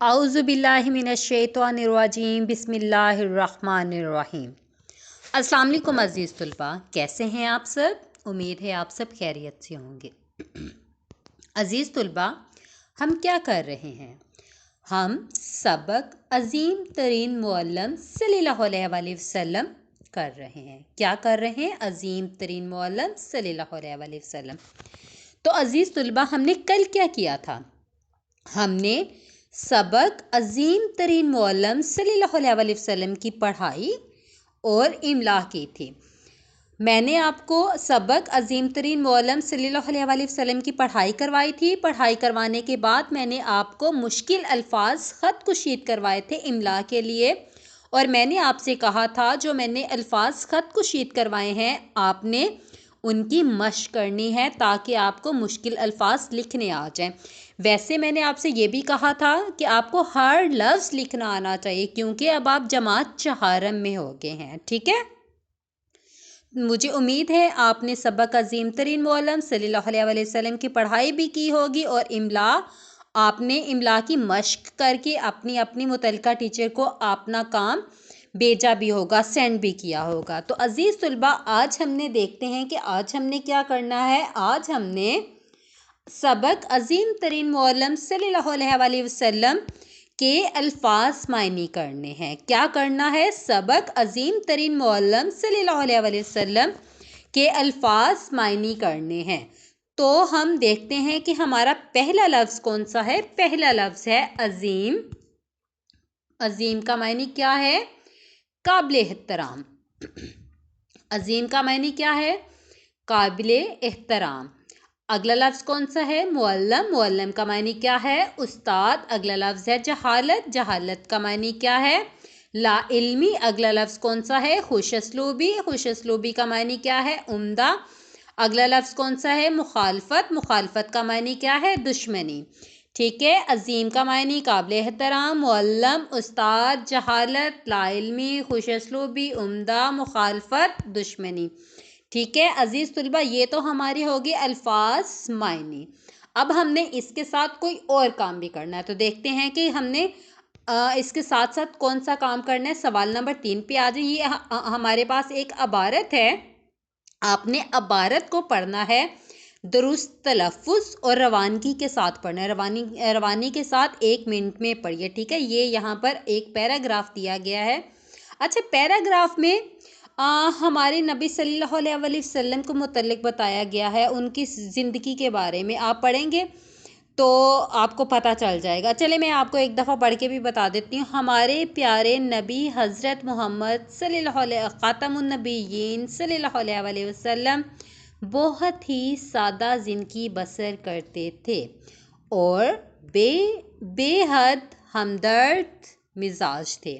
आउज़ुबिल्लाहि मिनश्शैतानिर्रजीम बिस्मिल्लाहिर्रहमानिर्रहीम। अस्सलाम वालेकुम अज़ीज़ तुलबा, कैसे हैं आप सब? उम्मीद है आप सब खैरियत से होंगे। अज़ीज़ तुलबा, हम क्या कर रहे हैं? हम सबक अज़ीम तरीन मुअल्लम सल्लल्लाहु अलैहि वसल्लम कर रहे हैं। क्या कर रहे हैं? अज़ीम तरीन मुअल्लम सल्लल्लाहु अलैहि वसल्लम। तो अज़ीज़ तुलबा, हमने कल क्या किया था? हमने सबक अज़ीम तरीन मुअल्लम सल्लल्लाहु अलैहि वसल्लम की पढ़ाई और इमला की थी। मैंने आपको सबक अज़ीम तरीन मुअल्लम सल्लल्लाहु अलैहि वसल्लम की पढ़ाई करवाई थी। पढ़ाई करवाने के बाद मैंने आपको मुश्किल अल्फाज ख़त कुशीद करवाए थे इमला के लिए, और मैंने आपसे कहा था जो मैंने अल्फाज ख़त कुशीद करवाए हैं आपने उनकी मश्क करनी है ताकि आपको मुश्किल अल्फाज लिखने आ जाएं। वैसे मैंने आपसे ये भी कहा था कि आपको हर लफ्ज़ लिखना आना चाहिए, क्योंकि अब आप जमात चहारम में हो गए हैं। ठीक है, मुझे उम्मीद है आपने सबक अज़ीम तरीन मुअल्लम सल्लल्लाहु अलैहि वसल्लम की पढ़ाई भी की होगी और इमला आपने इमला की मश्क करके अपनी अपनी मुतल्लिका टीचर को अपना काम भेजा भी होगा, सेंड भी किया होगा। तो अज़ीज़ तुलबा, आज हमने देखते हैं कि आज हमने क्या करना है। आज हमने सबक अज़ीम तरीन मुअल्लम सल्लल्लाहु अलैहि वसल्लम के अल्फाज मायने करने हैं। क्या करना है? सबक अज़ीम तरीन मुअल्लम सल्लल्लाहु अलैहि वसल्लम के अल्फाज मायने करने हैं। तो हम देखते हैं कि हमारा पहला लफ्ज़ कौन सा है। पहला लफ्ज़ है अज़ीम। अज़ीम का मायने क्या है? काबिल एहतराम। अज़ीम का मायने क्या है? काबिल एहतराम। अगला लफ्ज़ कौन सा है? मुअल्लम। मुअल्लम का मायने क्या है? उस्ताद। अगला लफ्ज़ है जहालत। जहालत का मायने क्या है? ला इल्मी। अगला लफ्ज़ कौन सा है? खुशअस्लूबी। खुशअस्लूबी का मायने क्या है? उम्दा। अगला लफ्ज़ कौन सा है? मुखालफत। मुखालफत का मायने क्या है? दुश्मनी। ठीक है, अज़ीम का मायने काबिल एहतराम, मुअल्लम, उस्ताद, जहालत, ला इल्मी, खुशअस्लूबी, उम्दा, मुखालफत, दुश्मनी। ठीक है अज़ीज़ तुलबा, ये तो हमारी होगी अल्फाज मायने। अब हमने इसके साथ कोई और काम भी करना है, तो देखते हैं कि हमने इसके साथ साथ कौन सा काम करना है। सवाल नंबर 3 पे आ जाइए। हमारे पास एक अबारत है, आपने अबारत को पढ़ना है दुरुस्त तलफ़ुज़ और रवानगी के साथ पढ़ना है। रवानी के साथ 1 मिनट में पढ़िए। ठीक है, ये यहाँ पर एक पैराग्राफ दिया गया है। अच्छा, पैराग्राफ में हमारे नबी सल्लल्लाहु अलैहि वसल्लम को मुतल्लिक़ बताया गया है, उनकी ज़िंदगी के बारे में आप पढ़ेंगे तो आपको पता चल जाएगा। चले मैं आपको एक दफ़ा पढ़ के भी बता देती हूँ। हमारे प्यारे नबी हज़रत मोहम्मद ख़ातमुन नबिय्यीन सल्लल्लाहु अलैहि वसल्लम बहुत ही सादा ज़िंदगी बसर करते थे और बेहद हमदर्द मिजाज थे।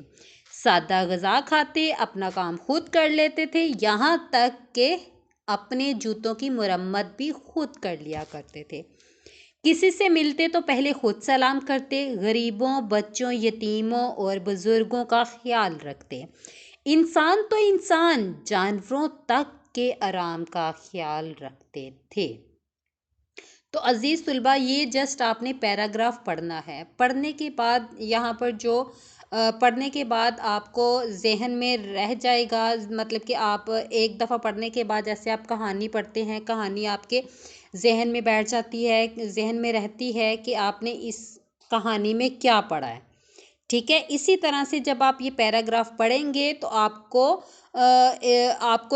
सादा ग़िज़ा खाते, अपना काम खुद कर लेते थे, यहाँ तक कि अपने जूतों की मुरम्मत भी खुद कर लिया करते थे। किसी से मिलते तो पहले खुद सलाम करते, गरीबों, बच्चों, यतीमों और बुज़ुर्गों का ख्याल रखते। इंसान तो इंसान, जानवरों तक के आराम का ख्याल रखते थे। तो अज़ीज़ तुलबा, ये जस्ट आपने पैराग्राफ पढ़ना है। पढ़ने के बाद यहाँ पर जो पढ़ने के बाद आपको ज़हन में रह जाएगा, मतलब कि आप एक दफ़ा पढ़ने के बाद जैसे आप कहानी पढ़ते हैं, कहानी आपके ज़हन में बैठ जाती है, ज़हन में रहती है कि आपने इस कहानी में क्या पढ़ा है। ठीक है, इसी तरह से जब आप ये पैराग्राफ पढ़ेंगे तो आपको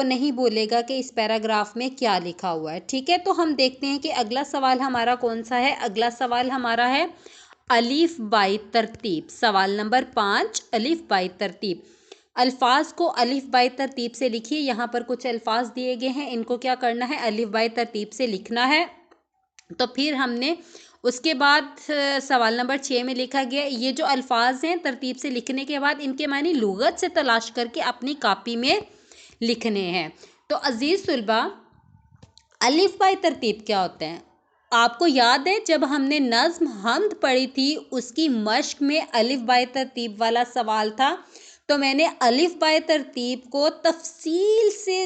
नहीं बोलेगा कि इस पैराग्राफ में क्या लिखा हुआ है। ठीक है, तो हम देखते हैं कि अगला सवाल हमारा कौन सा है। अगला सवाल हमारा है अलिफ बाई तरतीब। सवाल नंबर 5, अलिफ बाई तरतीब। अल्फाज को अलिफ बाई तरतीब से लिखिए। यहाँ पर कुछ अल्फाज दिए गए हैं, इनको क्या करना है? अलिफ बाई तरतीब से लिखना है। तो फिर हमने उसके बाद सवाल नंबर 6 में लिखा गया, ये जो अल्फाज हैं तरतीब से लिखने के बाद इनके मानी लुगत से तलाश करके अपनी कॉपी में लिखने हैं। तो अज़ीज़ तुलबा, अलिफ बाई तरतीब क्या होते हैं? आपको याद है जब हमने नज़्म हम्द पढ़ी थी, उसकी मश्क में अलिफ बाई तरतीब वाला सवाल था, तो मैंने अलिफ बाय तरतीब को तफसील से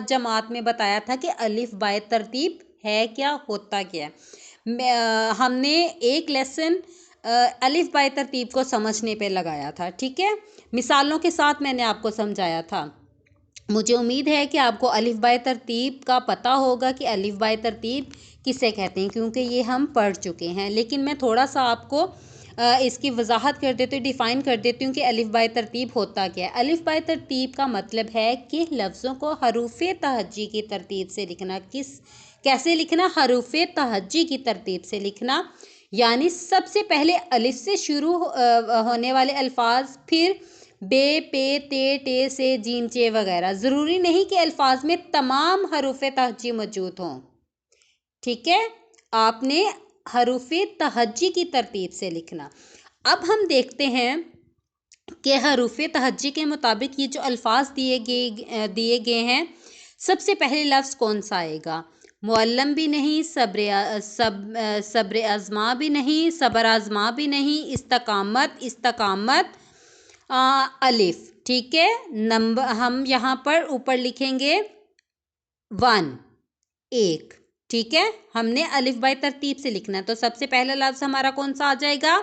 जमात में बताया था कि अलिफ बाय तरतीब है क्या, होता क्या है। हमने एक लेसन अलिफ बाय तरतीब को समझने पे लगाया था। ठीक है, मिसालों के साथ मैंने आपको समझाया था। मुझे उम्मीद है कि आपको अलिफ बाय तरतीब का पता होगा कि अलिफ बाय तरतीब किसे कहते हैं, क्योंकि ये हम पढ़ चुके हैं। लेकिन मैं थोड़ा सा आपको इसकी वजाहत कर देती हूँ, डिफ़ाइन कर देती हूँ कि अलिफ बाय तरतीब होता क्या है। अलिफ बाय तरतीब का मतलब है कि लफ्ज़ों को हरूफ तहज्जी की तरतीब से लिखना। कैसे लिखना? हरूफ तहज्जी की तरतीब से लिखना, यानी सबसे पहले अलिफ से शुरू होने वाले अल्फाज, फिर बे, पे, ते, टे, से, जीम, चे वगैरह। ज़रूरी नहीं कि अल्फाज में तमाम हरूफ तहज्जी मौजूद हों। ठीक है, आपने हरूफ तहज्जी की तरतीब से लिखना। अब हम देखते हैं कि हरूफ तहज्जी के मुताबिक ये जो अल्फाज दिए गए हैं, सबसे पहले लफ्ज़ कौन सा आएगा? मुअल्लम भी नहीं, सब्र आज़मा भी नहीं, सबर आज़मा भी नहीं, इस्तकामत अलिफ। ठीक है, नंबर हम यहाँ पर ऊपर लिखेंगे 1, 1। ठीक है, हमने अलिफ बाय तरतीब से लिखना है, तो सबसे पहला लफ्ज़ हमारा कौन सा आ जाएगा?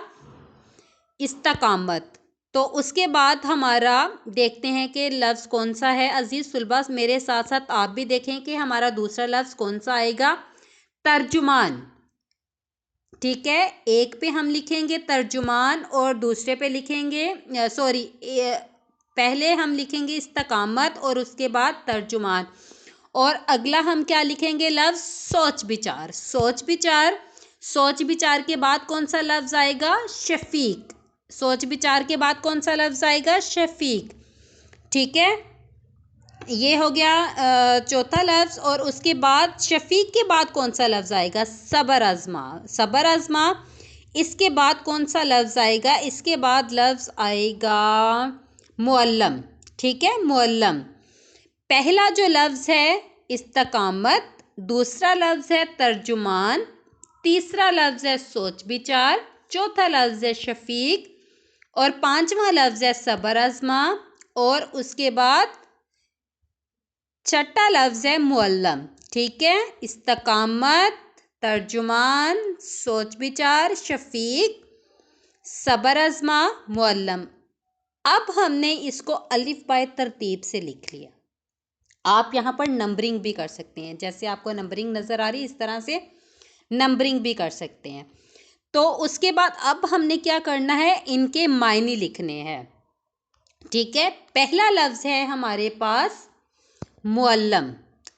इस्तकामत। तो उसके बाद हमारा देखते हैं कि लफ्ज़ कौन सा है। अजीज़ तुलबा, मेरे साथ साथ आप भी देखें कि हमारा दूसरा लफ्ज़ कौन सा आएगा? तर्जुमान। ठीक है, एक पे हम लिखेंगे तर्जुमान और दूसरे पे लिखेंगे पहले हम लिखेंगे इस्तकामत और उसके बाद तर्जुमान, और अगला हम क्या लिखेंगे? लफ्ज़ सोच विचार। सोच विचार के बाद कौन सा लफ्ज़ आएगा? शफीक। सोच विचार के बाद कौन सा लफ्ज़ आएगा? शफीक। ठीक है, ये हो गया चौथा लफ्ज़। और उसके बाद शफीक के बाद कौन सा लफ्ज़ आएगा? सबर आज़मा। इसके बाद कौन सा लफ्ज़ आएगा? इसके बाद लफ्ज़ आएगा मुअल्लम। ठीक है, मुअल्लम। पहला जो लफ्ज़ है इस्तकामत, दूसरा लफ्ज़ है तर्जुमान, तीसरा लफ्ज़ है सोच विचार, चौथा लफ्ज़ है शफीक, और पांचवा लफ्ज़ है सबर आज़मा, और उसके बाद छठा लफ्ज़ है मुअल्लम। ठीक है, इस्तकामत, तर्जुमान, सोच विचार, शफीक, सबर आज़मा, मुअल्लम। अब हमने इसको अलिफ बाय तरतीब से लिख लिया। आप यहाँ पर नंबरिंग भी कर सकते हैं, जैसे आपको नंबरिंग नज़र आ रही है इस तरह से नंबरिंग भी कर सकते हैं। तो उसके बाद अब हमने क्या करना है? इनके मायने लिखने हैं। ठीक है, पहला लफ्ज़ है हमारे पास मुअल्लम।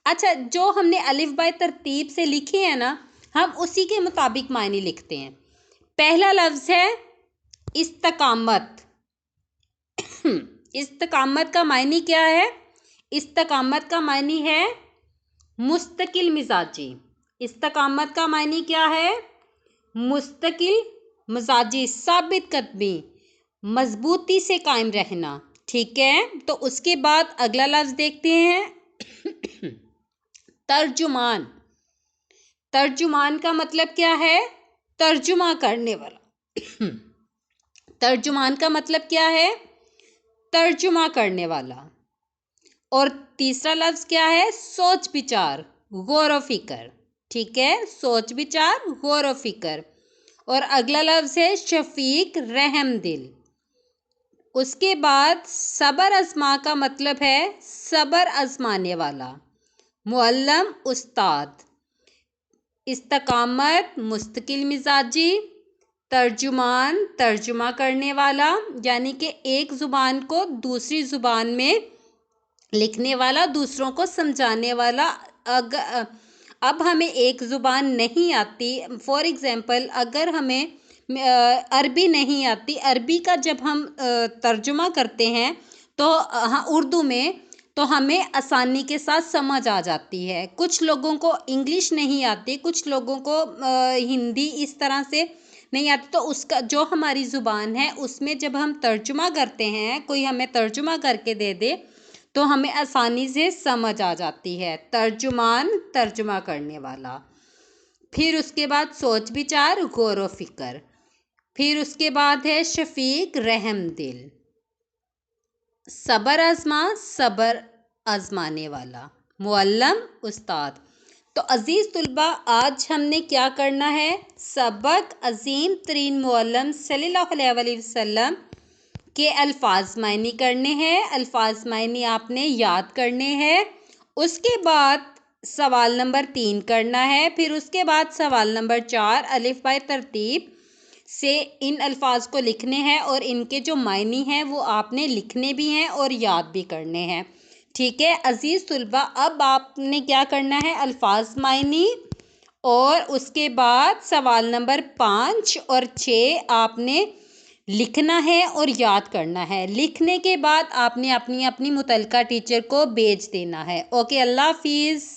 अच्छा, जो हमने अलिफ बाय तरतीब से लिखे हैं ना, हम उसी के मुताबिक मायने लिखते हैं। पहला लफ्ज़ है इस्तकामत। इस्तकामत का मायने क्या है? इस्तकामत का मायने है मुस्तकिल मिजाजी। इस्तकामत का मायने क्या है? मुस्तकिल मिजाजी, साबित कदमी, मजबूती से कायम रहना। ठीक है, तो उसके बाद अगला लफ्ज़ देखते हैं तर्जुमान। तर्जुमान का मतलब क्या है? तर्जुमा करने वाला। तर्जुमान का मतलब क्या है? तर्जुमा करने वाला। और तीसरा लफ्ज़ क्या है? सोच विचार, गौर व फिक्र। ठीक है, सोच विचार, गौर व फिक्र। और अगला लफ्ज़ है शफीक, रहम दिल। उसके बाद सबर आज़मा का मतलब है सबर आज़माने वाला। मुअल्लम, उस्ताद। इस्तकामत, मुस्तकिल मिजाजी। तर्जुमान, तर्जुमा करने वाला, यानी कि एक ज़ुबान को दूसरी ज़ुबान में लिखने वाला, दूसरों को समझाने वाला। अब हमें एक ज़ुबान नहीं आती, फॉर एग्ज़ाम्पल अगर हमें अरबी नहीं आती, अरबी का जब हम तर्जुमा करते हैं तो हाँ उर्दू में, तो हमें आसानी के साथ समझ आ जाती है। कुछ लोगों को इंग्लिश नहीं आती, कुछ लोगों को हिंदी इस तरह से नहीं आती, तो उसका जो हमारी ज़ुबान है उसमें जब हम तर्जुमा करते हैं, कोई हमें तर्जुमा करके दे दे तो हमें आसानी से समझ आ जाती है। तर्जुमान, तर्जुमा करने वाला। फिर उसके बाद सोच विचार, गौर व फिक्र। फिर उसके बाद है शफीक, रहम दिल। सबर आज़मा, सबर आज़माने वाला। मुअल्लम, उस्ताद। तो अज़ीज़ तुलबा, आज हमने क्या करना है, सबक अज़ीम तरीन मुअल्लम सल्लल्लाहु अलैहि वसल्लम के अल्फाज मायनी करने हैं। अल्फाज मायनी आपने याद करने हैं। उसके बाद सवाल नंबर 3 करना है, फिर उसके बाद सवाल नंबर 4 अलिफ बाय तरतीब से इन अल्फाज को लिखने हैं और इनके जो मायनी हैं वो आपने लिखने भी हैं और याद भी करने हैं। ठीक है अज़ीज़ तुलबा, अब आपने क्या करना है, अल्फाज मायनी और उसके बाद सवाल नंबर 5 और 6 आपने लिखना है और याद करना है। लिखने के बाद आपने अपनी अपनी मुतल्लिका टीचर को भेज देना है। ओके, अल्लाह हाफिज़।